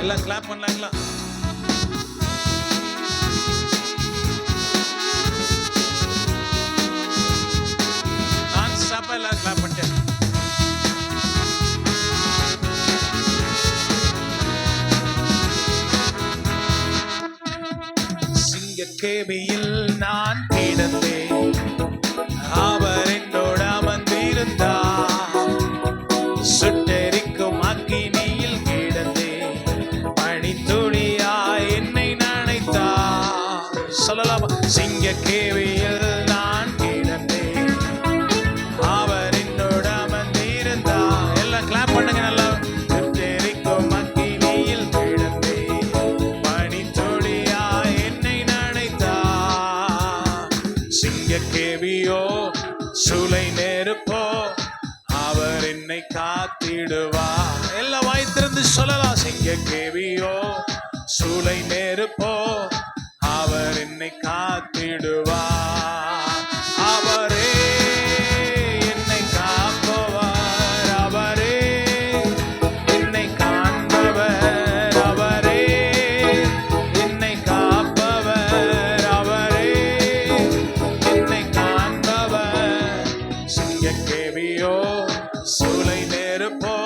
எல்லாம் கிளாப் பண்ணலாங்களா? நான் ஸ்டாப்பா எல்லாம் கிளாப் பண்ணிட்டேன். சிங்கக்கேபியில் நான் கிடந்தேன், அவர் என்னோட அமர்ந்திருந்தார். சுட்டெரிக்கும் அக்கினியில் கிடந்தேன், பனித்துளியாய் என்னை நனைத்தார். சொல்லலாமா? சிங்கக்கேபியில் நான் கிடந்தேன், அவர் என்னோட அமர்ந்திருந்தார். எல்லாம் கிளாப் பண்ணுங்க நல்லா. சுட்டெரிக்கும் அக்கினியில் கிடந்தேன், பனித்துளியாய் என்னை நனைத்தார். சிங்கக்கேபியோ சூளை நெருப்போ அவர் என்னை காத்திடுவார். எல்லாம் வாய்த்திருந்து சொல்லலாம். சிங்கக்கேபியோ சூளை நெருப்போ அவர் என்னை காத்திடுவார். அவரே என்னை காப்பவர், அவரே என்னை காண்பவர், அவரே என்னை காப்பவர், அவரே என்னை காண்பவர். சிங்கக்கேபியோ சூளை நெருப்போ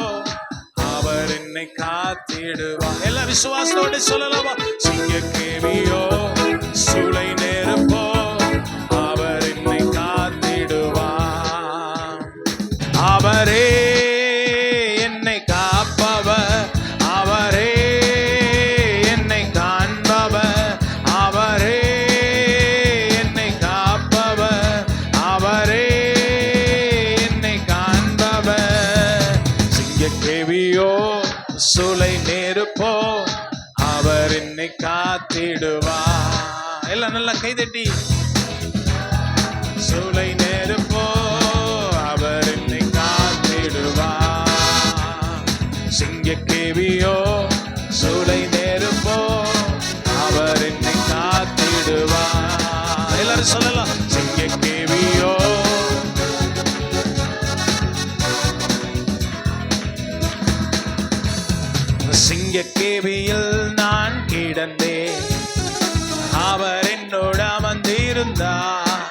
அவர் என்னை காத்திடுவார். எல்லா விசுவாசத்தோடு சொல்லலாமா? சிங்கக்கேபியோ சூளை நெருப்போ அவர் என்னை காத்திடுவார். அவரே என்னை காப்பவர், அவரே என்னை காண்பவர், அவரே என்னை காப்பவர், அவரே என்னை காண்பவர். சிங்கக்கேபியோ சூளை நெருப்போ அவர் என்னை காத்திடுவார். எல்லாம் நல்லா கைதட்டி. சூளை நெருப்போ அவர் என்னை காத்திடுவார். சிங்கக்கேபியோ சூளை நெருப்போ அவர் என்னை காத்திடுவார். எல்லாரும் சொல்லலாம். சிங்கக்கேபியோ சிங்கக்கேபியில் நான் கிடந்தேன், அவர் என்னோடு அமர்ந்திருந்தார்.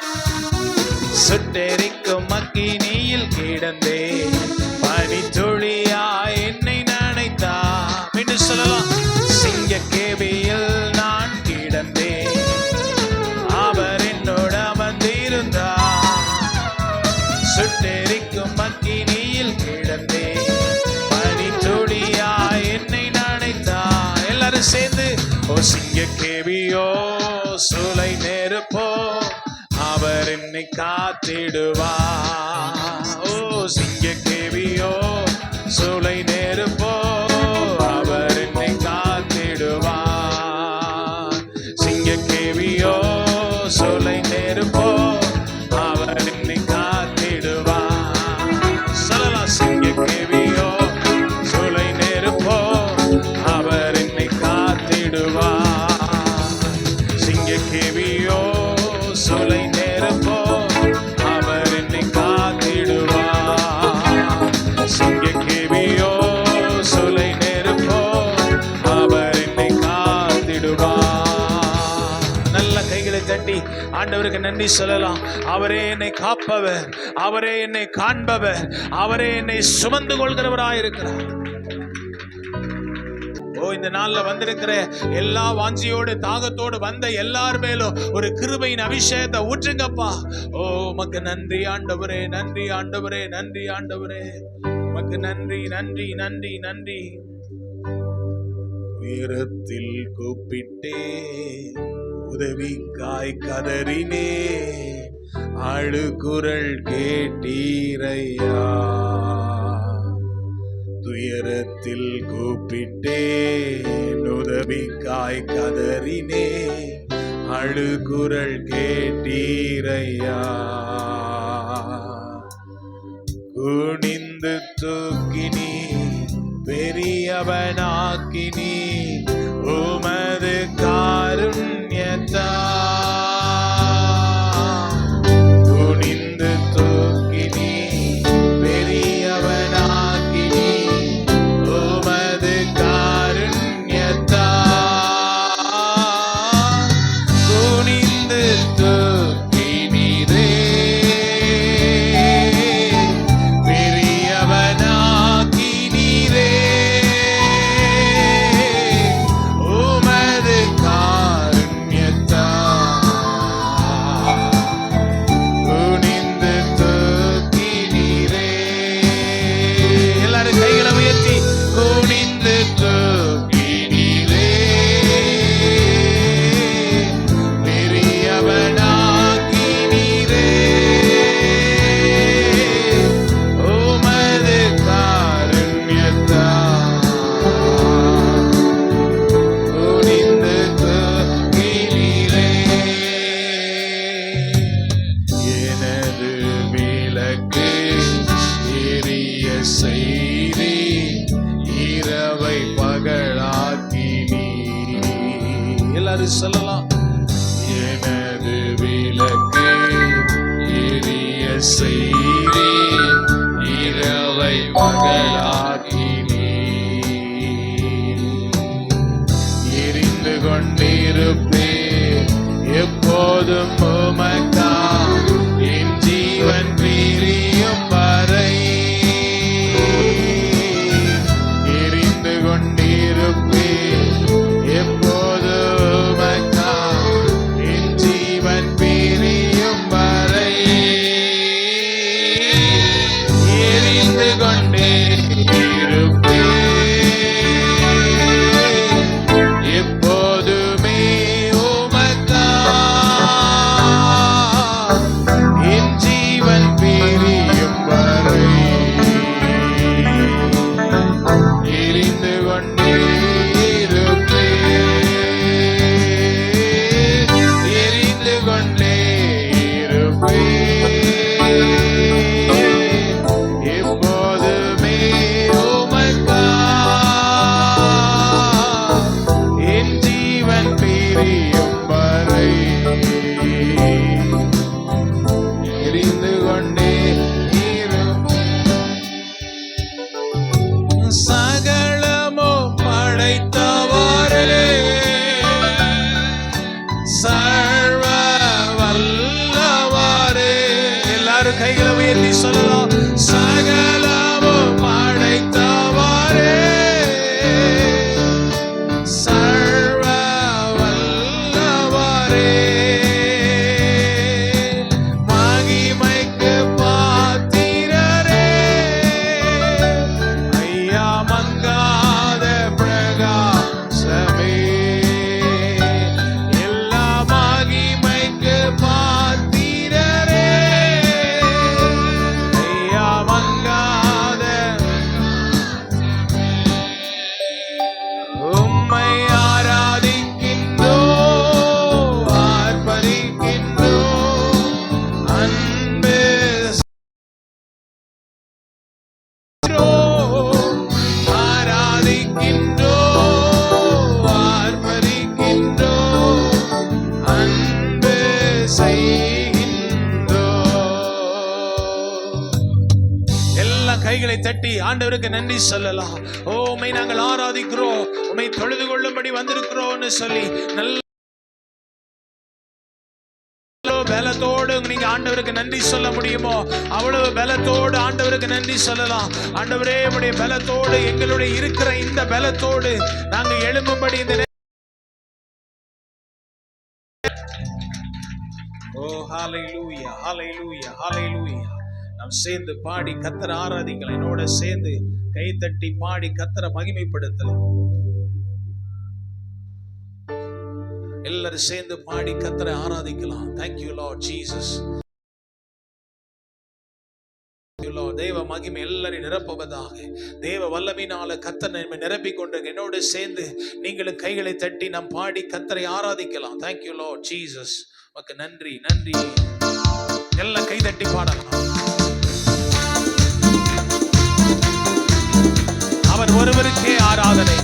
சுட்டெரிக்கும் அக்கினியில் கிடந்தேன், பனித்துளியாய் என்னை நனைத்தார். மீண்டும் சொல்லலாம். சிங்கக்கேபியில் நான் கிடந்தேன், அவர் என்னோடு அமர்ந்திருந்தார். சுட்டெரிக்கும் அக்கினியில் கிடந்தேன், பனித்துளியாய் என்னை நனைத்தார். எல்லாரும் சேர்ந்து. ஓ சிங்கக்கேபியோ சூளை நெருப்போ அவர் என்னை காத்திடுவார். ஓ சிங்கக்கேபியோ சூளை நெருப்போ அவர் என்னை காத்திடுவார். சிங்கக்கேபியோ சூளை நெருப்போ அவர் என்னை காத்திடுவார். சொல்லலாம். சிங்கக்கேபியோ சூளை நெருப்போ அவர் என்னை காத்திடுவார். சிங்கக்கேபியோ சூளை நெருப்போ அவர் என்னை காத்திடுவார். சிங்கக்கேபியோ சூளை நெருப்போ அவர் என்னை காத்திடுவார். நல்ல கைகளை தட்டி ஆண்டவருக்கு நன்றி சொல்லலாம். அவரே என்னை காப்பவர், அவரே என்னை காண்பவர், அவரே என்னை சுமந்து கொள்கிறவராயிருக்கிறார். ஓ இந்த நாள்ல வந்திருக்கிற எல்லா வாஞ்சியோடு தாகத்தோடு வந்த எல்லார் மேலும் ஒரு கிருபையின் அபிஷேகத்தை ஊற்றுங்கப்பா. ஓ உமக்கு நன்றி ஆண்டவரே, நன்றி ஆண்டவரே, நன்றி ஆண்டவரே, உமக்கு நன்றி நன்றி நன்றி நன்றி. உயரத்தில் கூப்பிட்டே உதவிக்காய் கதறினே, அழுகுரல் கேட்டீரையா. துயரத்தில் கூப்பிட்டேன் உதவிக்காய் கதறினே, அழுகுரல் கேட்டீரையா. குனிந்து தூக்கினி பெரியவனாக்கினி உமது காருண்யத்தா. குனிந்து தூக்கினி பெரியவனாக்கினி உமது காருண்ய செய்தி இரவை பகலாக்கினி. எல்லாரும் சொல்லலாம். எனது விளக்கு எரிய செய்தி இரவை பகலாக்கினி. எரிந்து கொண்டிருப்பே எப்போதும் உமக்கா என் ஜீவன் பிரியும் வரை. எரிந்து கொண்டிருப்பே எப்போதும் உமக்கா என் ஜீவன் பிரியும் வரை. எரிந்து கொண்டே இருப்பே எப்போதுமே உமக்கா என் ஜீவன் பிரியும் வரை. எரிந்து கொண்டே இருப்பே எரிந்து கொண்டே இருப்பே எப்போதுமே உமக்கா என் ஜீவன் பிரியும் வரை. எரிந்து கொண்டே இருப்பே. சகலமோ படைத்தவரே சர்வ வல்லவரே. எல்லாரும் கைகளை உயர்த்தி சொல்லலாம். சகலமோ படைத்தவரே சர்வ வல்லவரே. மகிமைக்கு பாத்திரரே ஐயா மங்காத பிரகாசமே. எல்லா மகிமைக்கு பாத்திரரே ஐயா மங்காத. உம்மை ஆராதிக்கின்றோ ஆர்ப்பரிக்கின்றோ அன்பு ஆராதிக்கின்றோ ஆர்ப்பரிக்கின்றோ அன்பு செய்கின்றோ. எல்லா கைகளை தட்டி ஆண்டவருக்கு நன்றி சொல்லலாம். ஓ உம்மை நாங்கள் ஆராதிக்கிறோம், உம்மை தொழுது கொள்ளும்படி வந்திருக்கிறோம்னு சொல்லி நல்ல பலத்தோடு நீங்க ஆண்டவருக்கு நன்றி சொல்ல முடியுமோ அவ்வளவு பலத்தோடு ஆண்டவருக்கு நன்றி சொல்லலாம். ஆண்டவரே உம்முடைய பலத்தோடு எங்களுடைய இருக்கிற இந்த பலத்தோடு நாங்க எழும்பும்படி இந்த ஓ ஹalleluya ஹalleluya ஹalleluya. நாம் சேர்ந்து பாடி கர்த்தரை ஆராதிக்கலாம். என்னோட சேர்ந்து கை தட்டி பாடி கர்த்தரை மகிமைப்படுத்தலாம். எல்லாரும் சேர்ந்து பாடி கர்த்தரை ஆராதிக்கலாம். Thank you Lord Jesus. தேவ மகிமை எல்லாரையும் நிரப்புவதாக. தேவ வல்லமையினால கர்த்தர் நம்மை நிரப்பிக் கொண்டு என்னோடு சேர்ந்து நீங்களும் கைகளை தட்டி நாம் பாடி கர்த்தரை ஆராதிக்கலாம். Thank you Lord Jesus. உமக்கு நன்றி நன்றி. எல்லாம் கை தட்டி பாடலாம். அவர் ஒருவருக்கே ஆராதனை.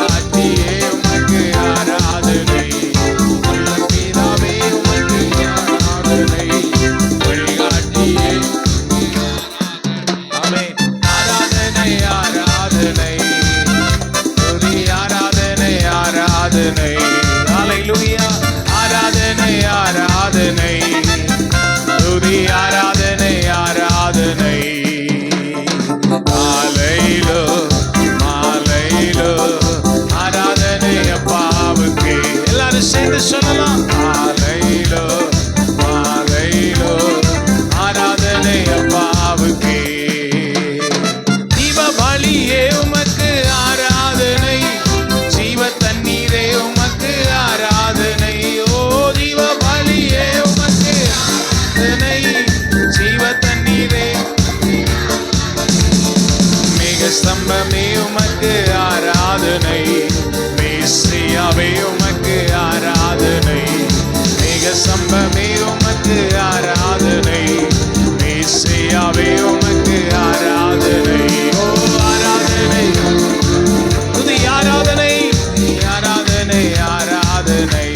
God ஸ்தம்பமே உமக்கு ஆராதனை, மேசியாவே உமக்கு ஆராதனை, மேக ஸ்தம்பமே உமக்கு ஆராதனை, மேசியாவே உமக்கு ஆராதனை. ஓ ஆராதனை, துதி ஆராதனை, ஆராதனை ஆராதனை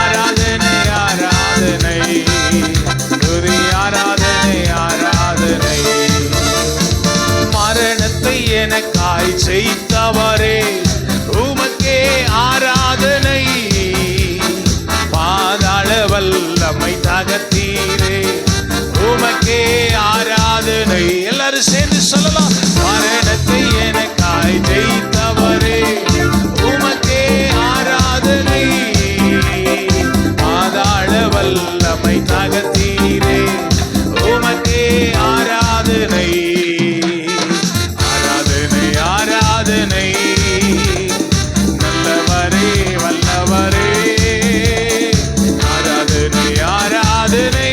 ஆராதனை ஆராதனை, துதி ஆராதனை ஆராதனை. மரணத்தை எனக்காய் செய்தவரே உமக்கே ஆராதனை, பாதாள வல்லமை தகர்த்தீரே உமக்கே ஆராதனை. எல்லாரும் சேர்ந்து சொல்லலாம். மரணத்தை எனக்காய் ஜெயித்தவரே உமக்கே ஆராதனை, பாதாள வல்லமை தகர்த்தீரே உமக்கே ஆராதனை. ஆராதனை ஆராதனை, நல்லவரே வல்லவரே, ஆராதனை ஆராதனை,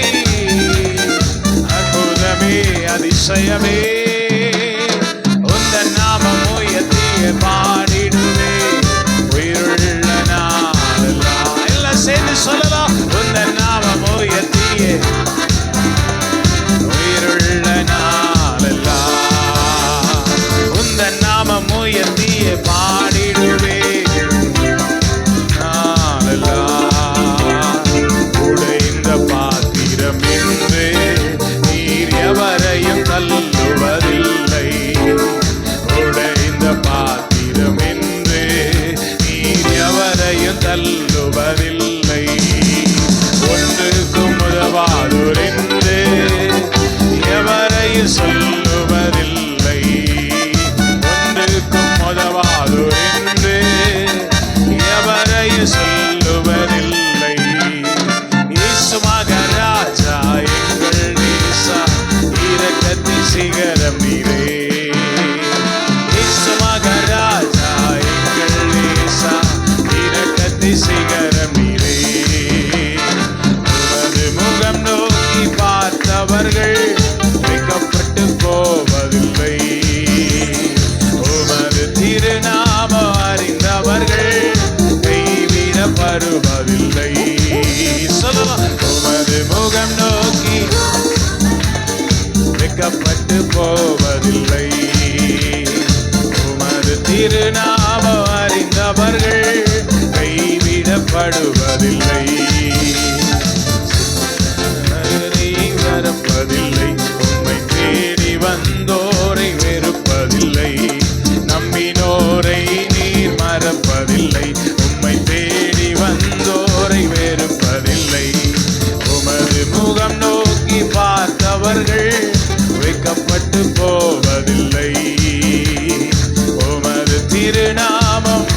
அற்புதமே அதிசயமே, உந்தன் நாமம் உயர்த்தியே பாடிடுவே உயிருள்ள நாளெல்லாம். எல்லாம் சேர்ந்து சொல்லலாம். உந்தன் நாமம் உயர்த்தியே உயிருள்ள நாளெல்லாம், உந்தன் நாமம் உயர்த்தியே பாடிடுவே நாளெல்லாம். உடைந்த பாத்திரம் என்று நீர் எவரையும் தள்ளுவதில்லை, உடைந்த பாத்திரம் என்று நீர் எவரையும் தள்ளுவதில்லை, ஒன்றுக்கும் உதவாதோர் என்று எவரையும் சொல்லுவதில்லை, ஒன்றுக்கும் உதவாதோர் என்று எவரையும் சொல்லுவதில்லை. இயேசு மகாராஜா எங்கள் நேசா, இரக்கத்தின் சிகரம் நீரே. இயேசு மகாராஜா எங்கள் நேசா, இரக்கத்தின் சிகரம் நீரே. உமது முகம் நோக்கி பார்த்தவர்கள் வெட்கப்பட்டு போவதில்லை, உமது திருநாமம் அறிந்தவர்கள் கைவிடப்படுவதில்லை. சொல்லலாம். உமது முகம் நோக்கி வெட்கப்பட்டு போவதில்லை, உமது திருநாமம் அறிந்தவர்கள் கைவிடப்படுவதில்லை, வரப்பதில்லை, உம்மை தேடி வந்தோரை வெறுப்பதில்லை, நம்பினோரை நீர் மறப்பதில்லை, உம்மை தேடி வந்தோரை வெறுப்பதில்லை, உமது முகம் நோக்கி பார்த்தவர்கள் வெட்கப்பட்டு போவதில்லை, உமது திருநாமம்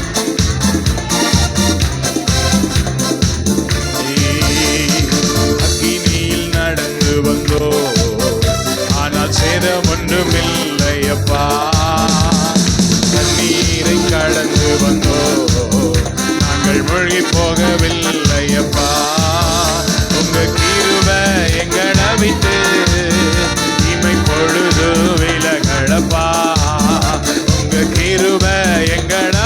அக்கினியில் நடந்து வந்தோ, ஆனால் சேதம் ஒன்றுமில்லையப்பா, கண்ணீரை கடந்து வந்தோ, நாங்கள் மூழ்கி போகவில்லையப்பா, உங்க கிருபை எங்களை விட்டு இமை பொழுது விலகலப்பா, உங்க கிருபை எங்களை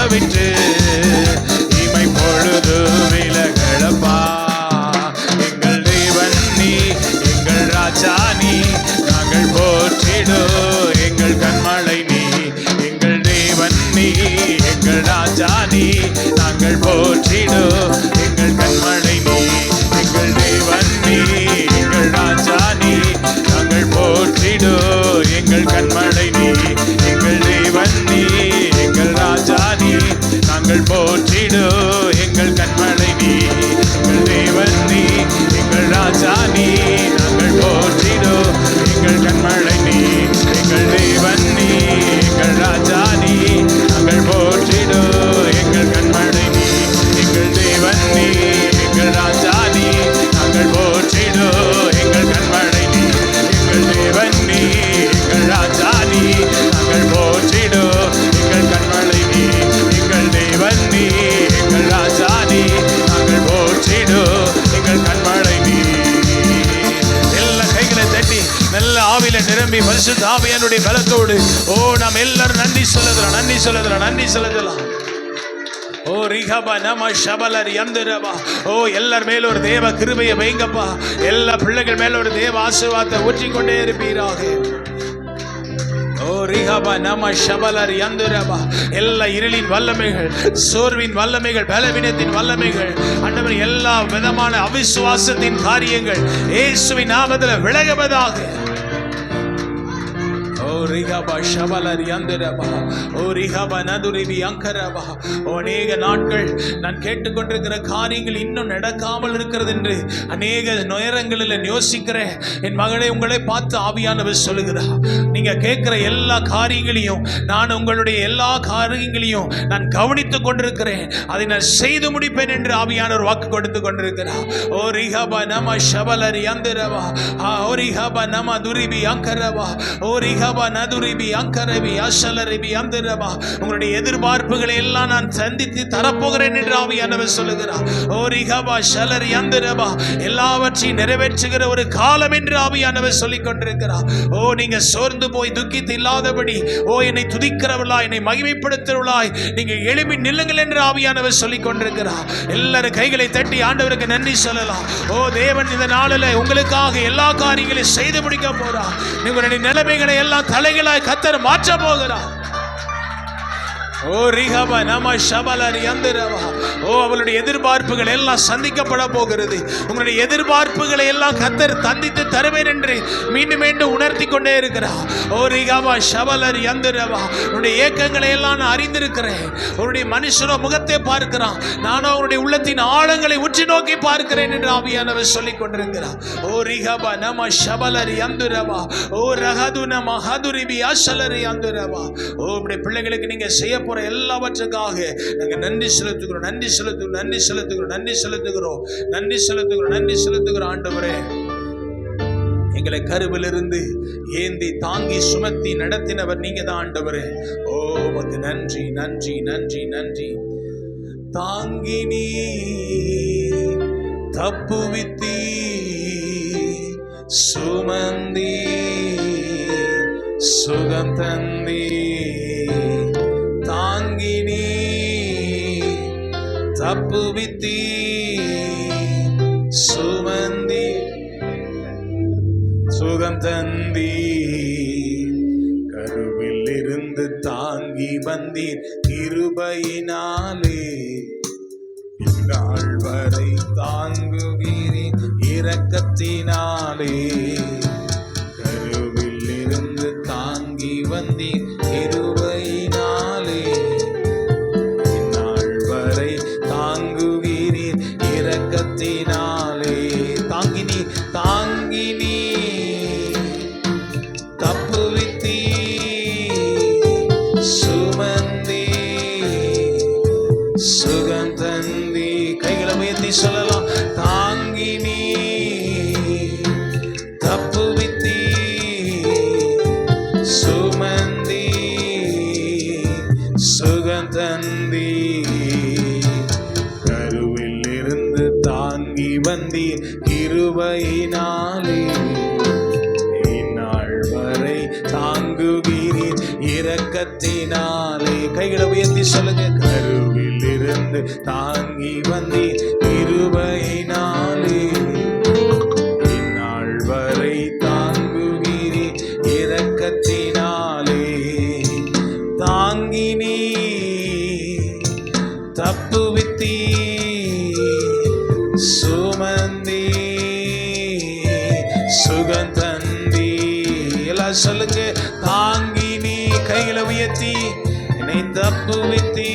ஆவியானவருடைய பலத்தோடு ஓ நாம் எல்லாரும் நன்றி சொல்லுகிறோம், நன்றி சொல்லுகிறோம், நன்றி சொல்லுகிறோம். ஓ ரிகபா நம ஷபலர் யந்தரபா. ஓ எல்லார் மேல ஒரு தேவ கிருபையை வைங்கப்பா. எல்லா பிள்ளைகள் மேல ஒரு தேவ ஆசீர்வாதத்தை ஊற்றிக்கொண்டே இருப்பீராக. ஓ ரிகபா நம ஷபலர் யந்தரபா. எல்லா இருளின் வல்லமைகள், சோர்வின் வல்லமைகள், பலவீனத்தின் வல்லமைகள், ஆண்டவரே எல்லா விதமான அவிசுவாசத்தின் காரியங்கள் இயேசுவின் நாமத்தில் விலகுவதாக. அநேக நாட்கள் நான் கேட்டுக்கொண்டிருக்கிற காரியங்கள் இன்னும் நடக்காமல் இருக்கிறது என்று அநேக நேரங்களில் யோசிக்கிறேன். என் மகளை உங்களை பார்த்து ஆவியானவர் சொல்லுகிறார், நீங்க கேட்கிற எல்லா காரியங்களையும் நான் உங்களுடைய எல்லா காரியங்களையும் நான் கவனித்துக் கொண்டிருக்கிறேன், அதை நான் செய்து முடிப்பேன் என்று ஆவியானவர் வாக்கு கொடுத்து கொண்டிருக்கிறார். ஓ ரிஹபா நம ஷபலரி அந்தரவா. ஓ ரிஹபா நம துரிபி அங்கரவா. ஓ ரிஹபா நதுரிபி அங்கரபி அஷலரிபி அந்தரவா. உங்களுடைய எதிர்பார்ப்புகளை எல்லாம் நான் சந்தித்து தரப்போகிறேன் என்று ஆவியானவர் சொல்லுகிறார். ஓ ரிஹபா ஷலரி அந்தரவா. எல்லாவற்றையும் நிறைவேற்றுகிற ஒரு காலம் என்று ஆவியானவர் சொல்லிக் கொண்டிருக்கிறார். ஓ நீங்க சோர்ந்து போய் துக்கித்து இல்லாதபடி, ஓ என்னை துதிக்கிறவளாய், என்னை மகிமைப்படுத்துவளாய் நீங்க எழுப்பி நில்லுங்கள் என்று ஆவியானவர் சொல்லிக் கொண்டிருக்கிறார். எல்லாரும் கைகளை தட்டி ஆண்டவருக்கு நன்றி சொல்லலாம். ஓ தேவன் இந்த நாளில் உங்களுக்காக எல்லா காரியங்களையும் செய்து முடிக்க போறார். உங்களுடைய நிலைமைகளை எல்லாம் தலைகளாய் கர்த்தர் மாற்ற போகிறார். ஓ ரிஹபா நம ஷபலரி அந்தரவா. ஓ அவளுடைய எதிர்பார்ப்புகள் எல்லாம் சந்திக்கப்பட போகிறது. உங்களுடைய எதிர்பார்ப்புகளை எல்லாம் கர்த்தர் தந்தித்து தருவேன் என்று மீண்டும் மீண்டும் உணர்த்தி கொண்டே இருக்கிறார். ஓ ரிஹபா ஷபலரி அந்தரவா. உன்னுடைய ஏக்கங்களை எல்லாம் நான் அறிந்திருக்கிறேன். உன்னுடைய மனுஷனோ முகத்தை பார்க்கிறான், நானோ உன்னுடைய உள்ளத்தின் ஆழங்களை உற்று நோக்கி பார்க்கிறேன் என்று ஆவியானவர் சொல்லிக் கொண்டிருக்கிறார். ஓ ரிஹபா நம ஷபலரி அந்தரவா. ஓ ரஹது நம ஹதுரிபி அஷலரி அந்தரவா. ஓ உங்களுடைய பிள்ளைகளுக்கு நீங்க செய்ய எல்லாவற்றுக்காக நாங்கள் நன்றி செலுத்துகிறோம், நன்றி செலுத்துகிறோம், நன்றி செலுத்துகிறோம், நன்றி செலுத்துகிறோம், நன்றி செலுத்துகிறோம், நன்றி செலுத்துகிறோம். ஆண்டவரே எங்களை கருவிலிருந்து ஏந்தி தாங்கி சுமத்தி நடத்தினவர் நீங்க தான் ஆண்டவரே. ஓ உமக்கு நன்றி, நன்றி, நன்றி, நன்றி. தாங்கி நீ தப்புவித்தி சுமந்தி சுகம் தந்தி. தாங்கினி தப்புவித்தி சுமந்தி சுகம் தந்தி. கருவில் இருந்து தாங்கி வந்தீர் கிருபையினாலே. இந்நாள் வரை தாங்குகிறீர் இரக்கத்தினாலே. கருவில் இருந்து தாங்கி வந்தீர் கிருபையினாலே. இந்நாள் வரை தாங்குகிறீர் இரக்கத்தினாலே. தாங்கினி தாங்கினி தப்புவித்தி சுமந்தி சுகம் தந்தி. கைகளை உயர்த்தி சொல்லலாம். தாங்கினி தப்புவித்தி சுமந்தி சுகம் தந்தி. கருவில் இருந்து தாங்கி வந்தி கிருபையினாலே. இந்நாள் வரை தாங்குகிறீர் இரக்கத்தினாலே. கைகளை உயர்த்தி சொல்லுங்க. கருவில் இருந்து தாங்கி வந்தி கிருபையினாலே. இந்நாள் வரை தாங்குகிறீர் இரக்கத்தினாலே. தாங்கினி தப்புவித்தி சுமந்தி சுகம் தந்தி. எல்லாம் சொல்லுங்க. தாங்கினி கைகளை உயர்த்தி என்னை தப்புவித்தி